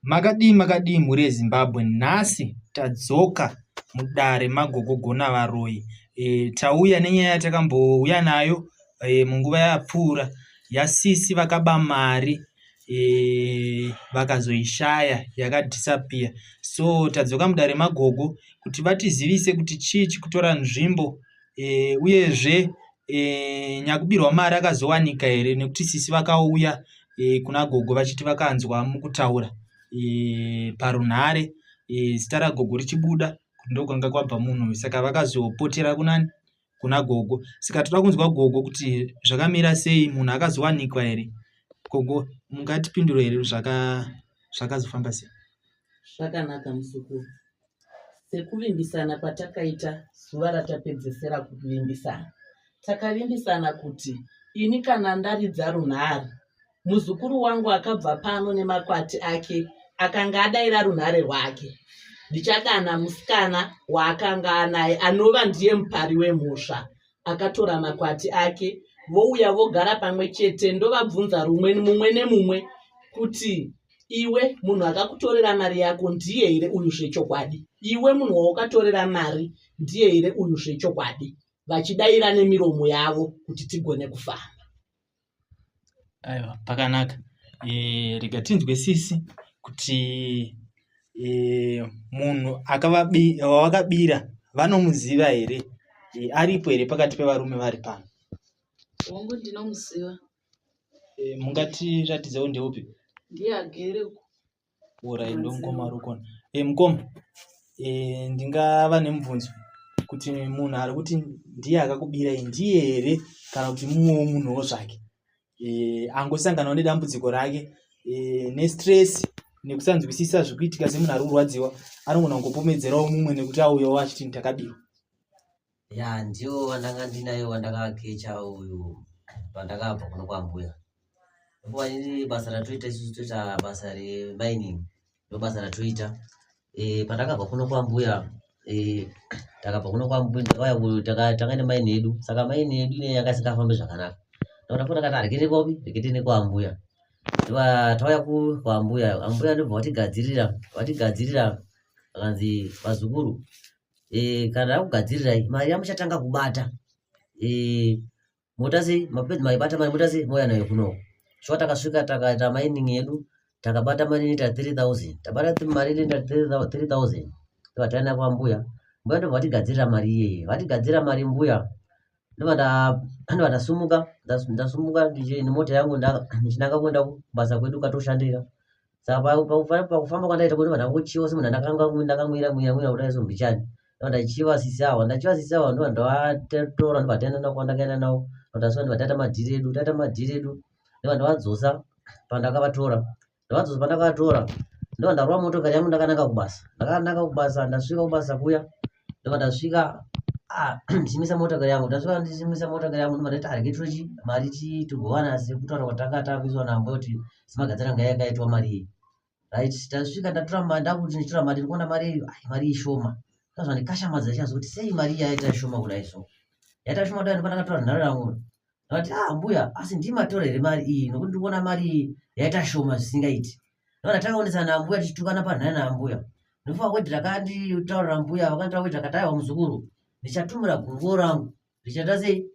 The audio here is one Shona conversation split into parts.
Makadii mhuri yeZimbabwe, nhasi tadzoka mudare magogogo navaroi. Tauya nenyaya yatakambouya nayo munguva yapfuura yaSisi vakaba mari vakazoishaya yakadhisapiya. So tadzoka mudare magogo kuti vatizivise kuti chii chikutora nzvimbo, uyezve nyakubirwa mari akazowanika here, nekuti Sisi vakauya kuna gogo vachiti vakanzwa mukutaura parunhare zita ragogo richibuda kuti ndokwanga kwabva munhu, saka vakazopotera kuna gogo. Saka toda kunzwa gogo kuti zvakamira sei, munhu akazowanikwa here. Gogo, mungatipindura here zvakazofamba sei? Zvakanaka muzukuru. Sekuvimbisana patakaita zuva ratapedzesera kuvimbisana, takavimbisana kuti ini kana ndaridza runhare, muzukuru wangu akabva pano nemakwati ake akanga adaira runhare rwake, ndichadana musikana waakanga anaye anova ndiye mupari wemhosva, akatora makwati ake, vouya vogara pamwe chete. Ndovabvunza mumwe nemumwe kuti iwe munhu akakutorera mari yako ndiye here uyu zvechokwadi? Iwe munhu waukatorera mari ndiye here uyu zvechokwadi? Vachidaira nemiromo yavo kuti tigone kufamba. Aiwa, pakanaka. Rega tinzwe Sisi kuti munhu wawakabira vanomuziva here, aripo here pakati pevarume vari pano? Hongu ndinomuziva. Mungatiratidzawo ndeupi? Ndiye agere uko. Orai, ndomukoma rukona. Mukoma, ndingava nemubvunzo kuti munhu ari kuti ndiye akakubirai ndiye here kana kuti mumwewo munhuwo zvake angosanganawo nedambudziko rake nestress nekusanzwisisa zvikuitika semunhu ari kurwadziwa, anogona kungopomedzerawo mumwe nekuti auyawo achiti ndakabiwa? Ya, ndiyo wandanga ndinayo wandakakecha uyu pandakabva kuno kwambuya. Nguva ini basa ratoita isusu toita basa remining, ndo basa ratoita. Pandakabva kuno kwambuya, takabva kuno kwambuya takauya takaenda maini yedu, saka maini yedu ine yanga isingafambi zvakanaka. Ndakapota kati rekete kopi, rekete kwambuya. Tauya kwambuya, ambuya ndobva vatigadzirira vakanzi vazukuru, kana akugadzirirai mari yamuchatanga kubata, motasi maibata mari motasi moya nayo kuno. Sho takasvika takaita mining yedu, takabata mari inoita 3000, tabata mari inoita 3000. Tataenda kwambuya, mbuya ndobva vatigadzirira mari iyeye, vatigadzirira mari mbuya. Ndobva ndasumuka nemota yangu ndichinanga kuenda kubasa kwedu katoshandira. Saka pakufamba kwandaita kuti ndangochiwa semunhu ndakamwira kudai sombichani. Ndachiva Sisi awa ndo ndavatora ndobva nawo kwandakaenda nawo. Ndotata madhiri edu ndobva ndavadzosa pandakavatora. Ndobva ndarova motokari yangu ndakananga kubasa. Ndasvika kubasa kuya, ndobva ndasvika ndichimisa motokari yangu. Ndobva ndati reketochi mari tigowana sekutaura kwatanga takuiswa nambo kuti simagadzira ngai yakaitwa mari iyi. Right, tasvika ndatora mari, ndakuti ndichitora mari ndikuona mari ishoma. Ndazva ndikashamadza chazo kuti sei mari iyi yaita shoma kudai so. Yaita shoma kudai ndopandakatora nhare yangu. Ndati mbuya, asi ndimatorere mari iyi nokuti ndikuona mari iyi yaita shoma zvisingaiti. Ndobva ndatakaonesa nambuya tichitukana panhare nambuya. Ndofa kuti rakanditaurira mbuya, vakanditaura kuti rakataiwa muzukuru, ndichatumira gungo rangu richata sei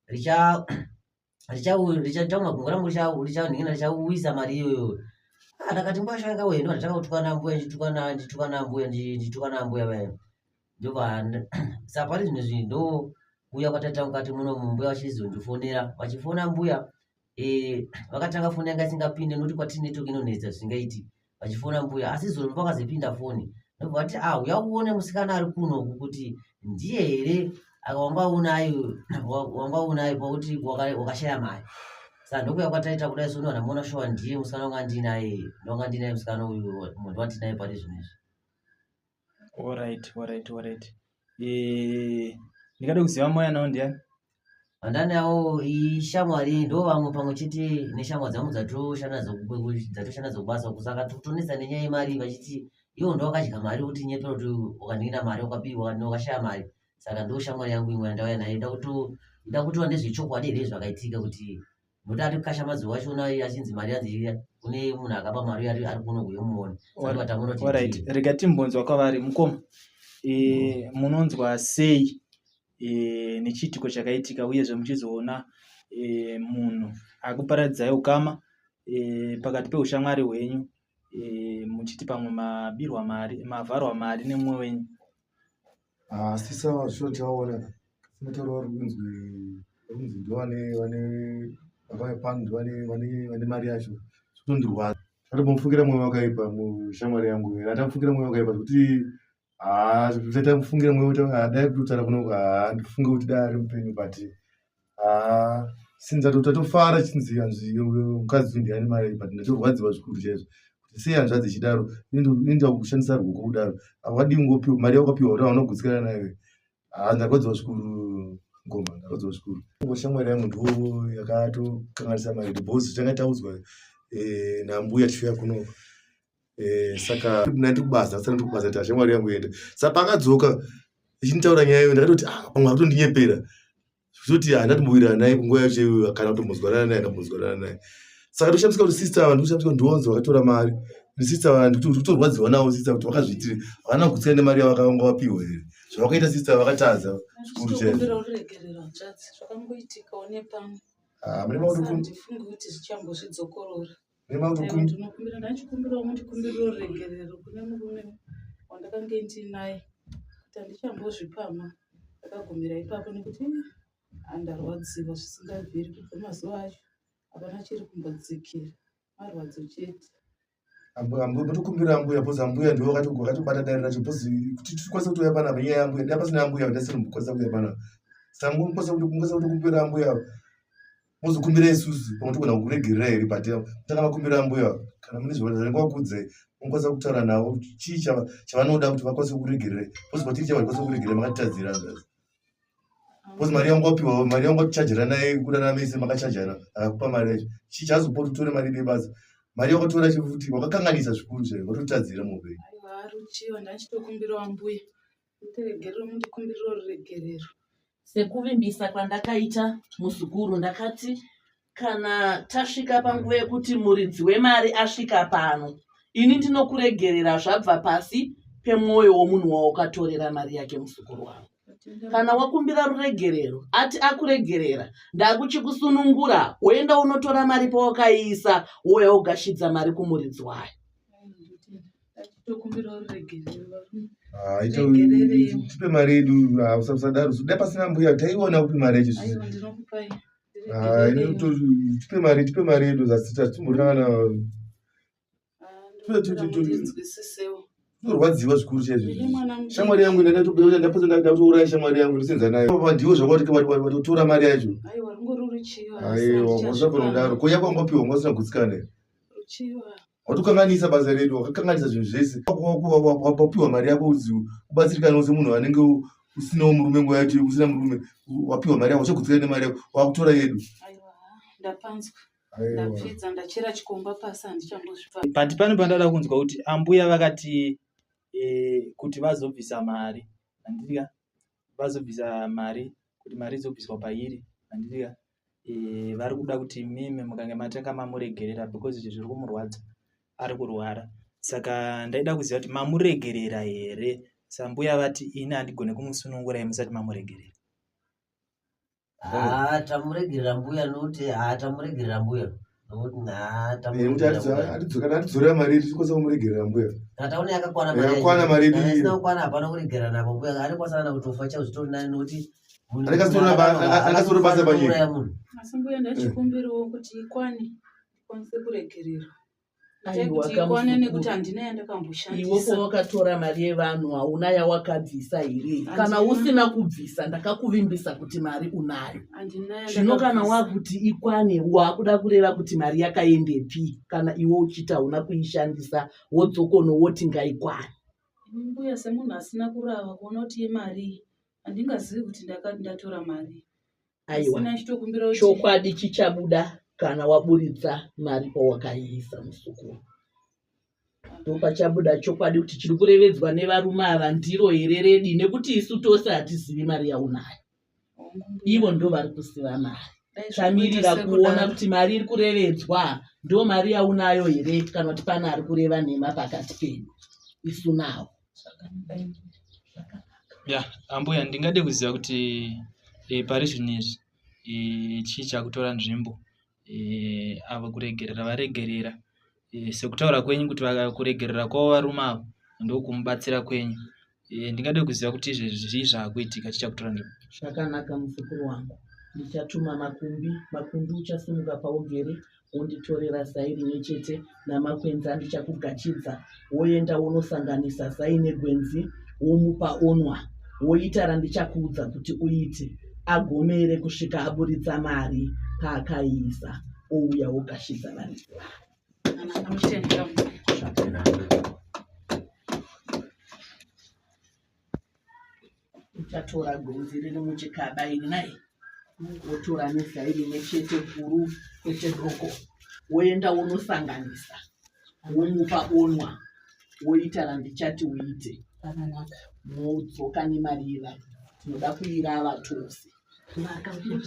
richatumira gungo rangu richauisa mari iyoyo. Ndakati mbasha yanga wewe, ndo ndataka kutukana mbuya, nditukana mbuya baya. Ndobva sapari zvino ndo kuya kwataita mukati muno mbuya vachizondifonera, vachifona mbuya, vakatanga foni yanga isingapinde nokuti kwatine network inonetsa zvisingaiti. Vachifona mbuya, asi zuro pakazopinda foni. Ndobva vati uya uone musikana ari kuno kuti ndiye here wanga unayo pakuti wakashaya mari. Saka ndokuya kwataita kudai so ndamona showa ndiye musikana wanga ndinaye musikana uyu munhu wandinaye pari zvinezvi. Alright. Ndingada kuziva moya nawo ndiani? Vandani yawo ishamwari ndo vamwe pamwe chete neshamwa dzangu dzatoshanda dzokubasa. Kusaka totonesa nenyaya yemari vachiti iwo ndo wakadya mari kuti nyepero kuti ukanina mari ukabiwa wakashaya mari. Saka ndo shamwari yangu imwe yandauya naye ida kutora nezvechokwadi here zvakaitika kuti noti ati kukashamadzi wacho achinzi mari yanzi kune munhu akapa mari ari kuno kuyomuona saka tamuno Alright, rega timbonzwa kwavari mukoma. Munonzwa sei nechiitiko chakaitika uyezve muchizoona munhu akuparadzai ukama pakati peushamwari hwenyu muchiti pamwe mavharwa mari nemumwe wenyu? Asi sawa zvino taona sinataura vari kunzi ndovane mari yacho zvotondirwadza. Ndatombomufungira mwoyo wakaipa mushamwari yangu ndamufungira mwoyo wakaipa zvekuti tamufungira mwoyo dai kutotara kuno ndifunge kuti dai ari mupenyu but sinza tatofara chinziva mukadzi ndiani mari but ndatorwadziwa zvikuru chaizvo kuti sei hanzvadzi chidaro inoita kushandisa ruoko kudaro awadi ngopiwa mari yaukapiwa kuti aunogutsikana naye ndarwadziwa zvikuru ngoma ndarwadziwa zvikuru. Shamwari yangu ndo yakatokanganisa mari bhosi tanga taudzwa nambuya tichiuya kuno saka ndiri kubasa asati ndiri kubasa kuti shamwari yangu enda saka pakadzoka ichinitaura nyaya iyo ndakatoti pamwe akutondinyepera zvototi handatombowirana naye kunguva yacho kana kutombozwanana naye akambozwanana naye saka toshambiska kuti sista vanhu toshambiska ndionzi vakatora mari sista vanhu kuti kutorwadziwa navo sista kuti vakazviitire havana kugutsikana nemari yavo vakanga vapiwa here zvavakaita sista vakatadza zvikuru chaizvo. Handifungi kuti zvichambozvidzokorora. Ndinokumbira ndachikumbirawo mundikumbiriro regerero kune murume wandakange ndinaye kuti handichambozvipama. Ndakagumira ipapo nekuti ndarwadziwa zvisingabviri kubva mazuva acho hapana chiri kumbodzikira marwadzo chete. Ndokumbira ambuya bhozi ambuya ndiwo wakatobata dare racho bhozi kuti tikwanise kutouya panapa nyaya yambuya ndanga pasina ambuya ndasiri mukwanisa kuuya panapa saka mukwanisa kutokumbira ambuya muzokumbira isusu pamwe togona kukuregerera here but tanga makumbira ambuya kana mune zvanenge wakudzai mukwanisa kutaura navo chii chavanoda kuti vakwanise kukuregerera bhozi patiri chava vakwanise kukuregerera makatitadzira zvazi bhozi mari yangu wapiwa mari yangu watichajira naye kudana mese makachajana akakupa mari yacho chii chaazopota utore mari nebasa mari yakatora chifuti wakakanganisa zvikuru chaizvo watotadzira muhupenyu. Aiwa ruchiwa ndachitokumbirawo ambuya nditiregerero mundikumbiriro regerero. Sekuvimbisa kwandakaita muzukuru ndakati kana tasvika panguva yekuti muridzi wemari asvika pano ini ndinokuregerera zvabva pasi pemwoyo womunhu waukatorera mari yake muzukuru wangu. Kana wakumbira ruregerero ati akuregerera ndakuchikusunungura woenda unotora mari pawakaiisa wouya ugashidza mari kumuridzi wayo. Ndachitokumbirawo ruregerero. Tipe mari yedu usadaro dai pasina mbuya taiona kupi mari yacho Aiwa ndinokupai. tipe mari yedu zasi tatimbotangana Ndinzwisisewo. torwadziwa zvikuru chaizvo shamwari yangu ndatouraya shamwari yangu ndisenza nayo ndiwo zvakati watotora mari yacho. Aiwa rungori ruchiwa. Aiwa wasabva kudaro koya kwangapiwa wasina kugutsikana ruchiwa. watokanganisa basa redu wakakanganisa zvinhu zvese wapiwa mari yako uzi ubatsirikanawo semunhu anenge usinawo murume nguva yacho usina murume wapiwa mari yako wachagutsikana nemari yako wakutora yedu. Aiwa ndapanzwa ndapfidza ndachera chikomba pasi handichambozvipa. But pane pandada kunzwa kuti ambuya vakati kuti vazobvisa mari handika vazobvisa mari kuti mari izobviswa pairi handika vari kuda kuti mimi mukange matanga mamuregerera because izvi zviri kumurwadza ari kurwara saka ndaida kuziva kuti mamuregerera here sambuya vati ini handigone kumusunungurai musati mamuregerera. Tamuregerera mbuya nokuti tamuregerera mbuya nokuti atidzorera mari yedu tikwanisa kumuregerera mbuya taone yakakwana mari yedu isina kukwana hapana kuregerera napo mbuya alikwanisana kutofa chaizvo zvitori naye nokuti akatora basa panyika. Asi mbuya ndachikumbirawo kuti ikwane ikwanise kuregererwa. Aiwa Ikwane nekuti handina iwe yandakamboshandisa. pawakatora mari yevanhu hauna yawakabvisa here kana usina kubvisa ndakakuvimbisa kuti mari unayo. Handina Zvino kana wakuti ikwane wakuda kureva kuti mari yakaendepi kana iwe uchita hauna kuishandisa wodzokono woti ngaikwane. mbuya semunhu asina kurava kuona kuti yemari handingazivi kuti ndatora mari. Aiwa Asina chitokumbira kuti chokwadi chichabuda kana waburitsa mari pawakaiisa musukuru. Ndopachabuda chokwadi kuti chiri kurevedzwa nevarume ava ndiro here redi nekuti isu tose hatizivi mari yaunayo. Ivo ndo vari kusiva mari. tamirira kuona kuti mari iri kurevedzwa ndo mari yaunayo here kana kuti pana ari kureva nhema pakati penyu isu nawo. Ambuya ndingade kuziva kuti pari zvinezvi chii chakutora nzvimbo ava kuregerera varegerera sekutaura kwenyu kuti kuregerera kwavo varume avo ndokumubatsira kwenyu. Ndingade kuziva kuti izvezvi zvii zvaakuitika chichakutora nzvimbo. Zvakanaka muzukuru wangu, ndichatuma makumbi uchasimuka paugere unditorera zai rimwe chete namakwenzi andichakugachidza, woenda unosanganisa zai negwenzi womupa onwa, woita randichakuudza kuti uite, agomere kusvika aburitsa mari paakaiisa ouya wogashidza vanhu. Uchatora gwenzi riri muchikaba iri nai, wotora nezai rimwe chete guru kwete doko, woenda unosanganisa womupa onwa, woita randichati uite. Modzoka nemari yevanhu, tinoda kuirava tose.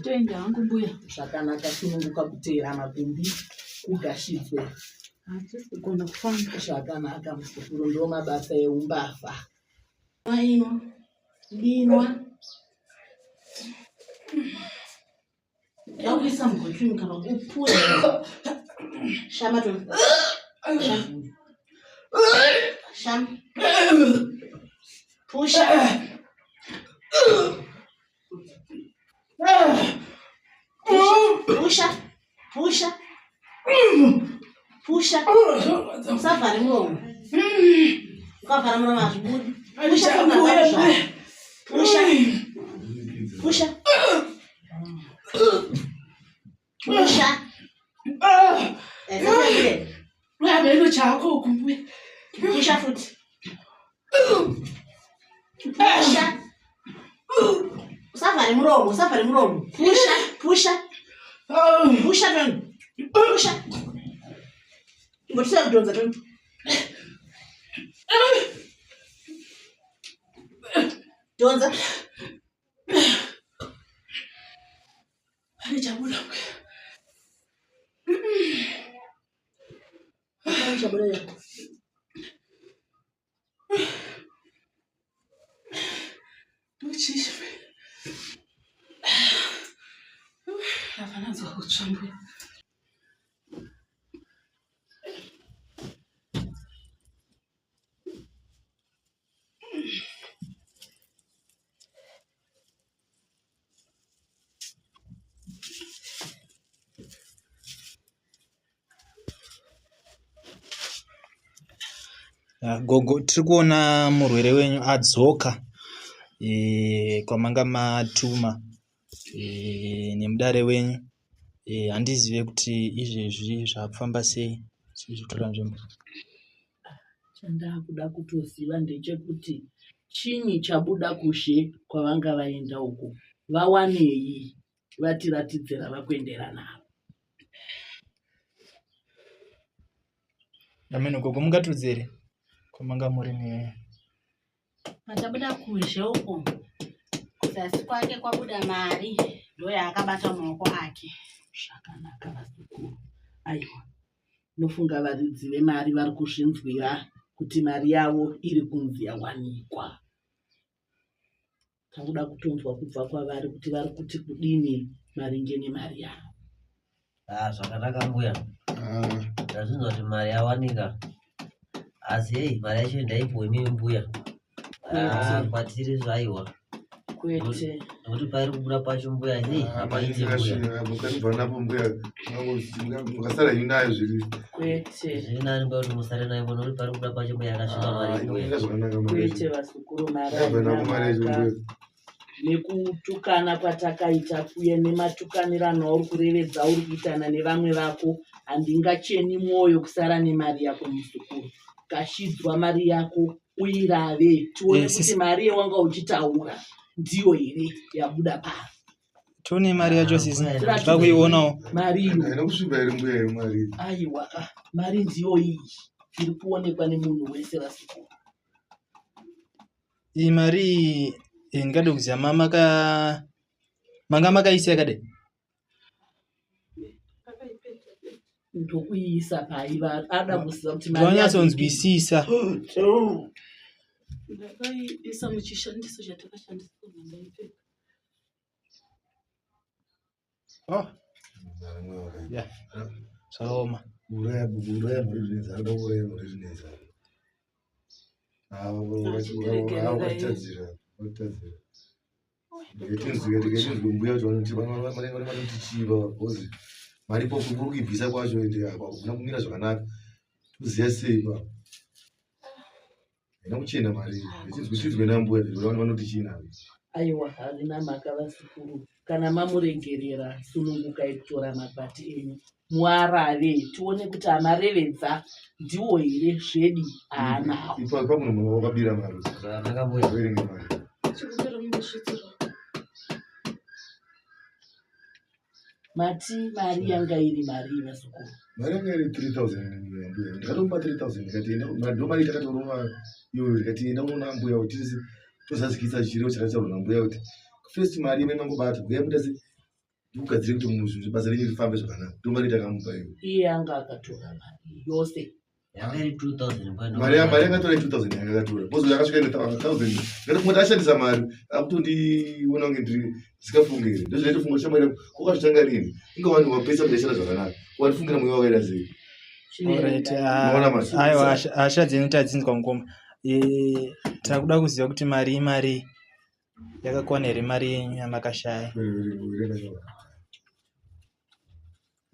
Toenda hangu mbuya. Zvakanaka, sununguka kuteera makumbi kugashidzwe. Kugona kufamba. Zvakanaka muzukuru, ndo mabasa eumbavha. Aino dinwa yakuisa mugotrini kana upura shamato sham pusha pusha usavhare muromo, ukavhara muromo hazvibudi. Pusha. Wabeno chako kumbuya. Pusha futi. Pusha. Usavhare muromo. Pusha. Ngotisa kudonza tonto. Donza. Chabula. Chabula ya. Tuchishi. Afananza kuchambua. Gogo, tiri kuona murwere wenyu adzoka kwamanga matuma nemudare wenyu. Handizive kuti izvezvi zvakufamba sei zvichitora nzvimbo. Chandakuda kutoziva ndechekuti chinyi chabuda kushe kwavanga vaenda uko, vawanei, vatiratidzira vakuendera navo. Ameno gogo, mungatudzere kwamanga muri ne Patabuda kuzhe uko, kuzasi kwake kwabuda mari, ndo yaakabata mumaoko ake. Zvakanaka vazukuru. Aiwa, nofunga varidzi vemari vari kuzvinzwira kuti mari yavo iri kunzi yawanikwa. Takuda kutonzwa kubva kwavari kuti vari kuti kudini maringe nemari yavo. Zvakanaka mbuya. Ndazvinzwa kuti mari yawanika. Asi mari yacho ndaipuwa mimi mbuya. Kwatiri zvaiwa. Kwete. Nokuti pairi kubuda pacho mbuya hapaiti mbuya. Mukandibva napo mbuya, mukasara inayo zviri. Kwete. Zviri nani mbuya kuti musare nayo, nokuti pairi kubuda pacho mbuya yakasvika mari mbuya. Kwete vasukuru, mari yacho. Nekutukana kwatakaita uye nematukanirano auri kurevedza uri kuitana nevamwe vako, handingacheni mwoyo kusara nemari yako muzukuru. Kashidzwa mari yako uirave, tione kuti mari yewanga uchitaura ndiyo here yabuda pari. Tione mari yacho sisi, tinoda kuionawo. Mari iyo Haina kusviba here mbuya iyo mari. aiwa, mari ndiyo iyi iri kuonekwa nemunhu wese vasukuru. Iyi mari ndingade kuziva manga makaisa yakadai. ndokuiisa paiva ada kuziva kuti ndonyasonzwisisa. ndakaiisa muchishandiso chatakashandisa pandaipeka. Ya, zvaoma. Uraya muri zvineza, anoda uraya muri zvineza. Vatadzira. Ndiketinzwe mbuya kuti vanoti chiva bhozi. Maripo kuri kuibvisa kwacho ende hakuna kumira zvakanaka. Toziya sei pa. Haina kuchena mari. Tinzwe nambuya kuti vanoti china. aiwa harina mhaka vasikuru kana mamuregerera sunungukai kutora mabhati enyu muarave tione kuti amarevedza ndiwo here zvedi haanawo. Ipa munhu wakabira mari. Ndakambuya. Verenge mari. chikupera mumbosvitsira mati mari yanga iri mari vasukuru Mari yanga iri 3,000 ndikatomupa 3,000 ndikatienda ndomari takatorova iwe ndikatienda kunoona mbuya kuti tozazikisa chiriwo chakataurwa nambuya kuti first mari imwe mangobata uya mutasi ndikugadzire kuti basa renyu rifambe zvakanaka ndomari takamupa iwe iye anga akatora mari yose Yanga iri 2,000 mari yakatora 2,000 yanga akatora bozo yakasvika ine 1,000 ngatikumati ashandisa mari akutondiona kunge ndisikafungiri ndozvinoitofunga kuti shamwari kwakazvitanga rini inga vanhu vapesa kudashanda zvakanaka watifungira mweya wakaita sei. Aiwa, hasha dzenyu tadzinzwa mukoma. Takuda kuziva kuti mari yakakwana here mari yenyu yamakashaya.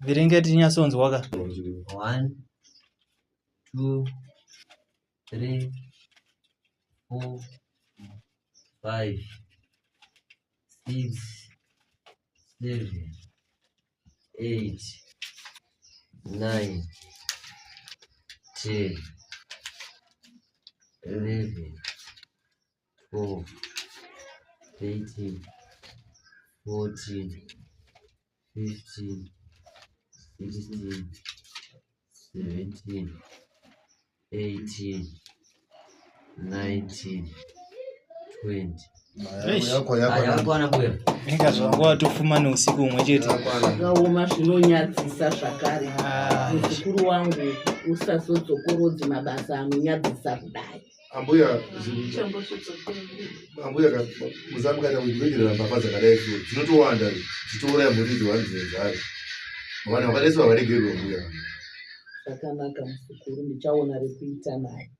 Viringe tinyatsonzwa ka. 1, 2, 3, 4, 5, 6, 7, 8, 9, 10, 11, 12, 13, 14, 15, 16, 17, 18, 19, 20. Yakakwana buya. Inga zvangu watofuma neusiku umwe chete. zvakaoma zvinonyadzisa zvakare. Muzukuru wangu usazodzokorodzi mabasa anonyadzisa kudai. Ambuya chambosvitsokera muzamu kana kuenderera mbavha dzakadai so dzinotowanda dzitoraya mhuri dzevanzenzari vanhu vakadaiswa varegerwa mbuya Zvakanaka muzukuru ndichaona rekuita naye.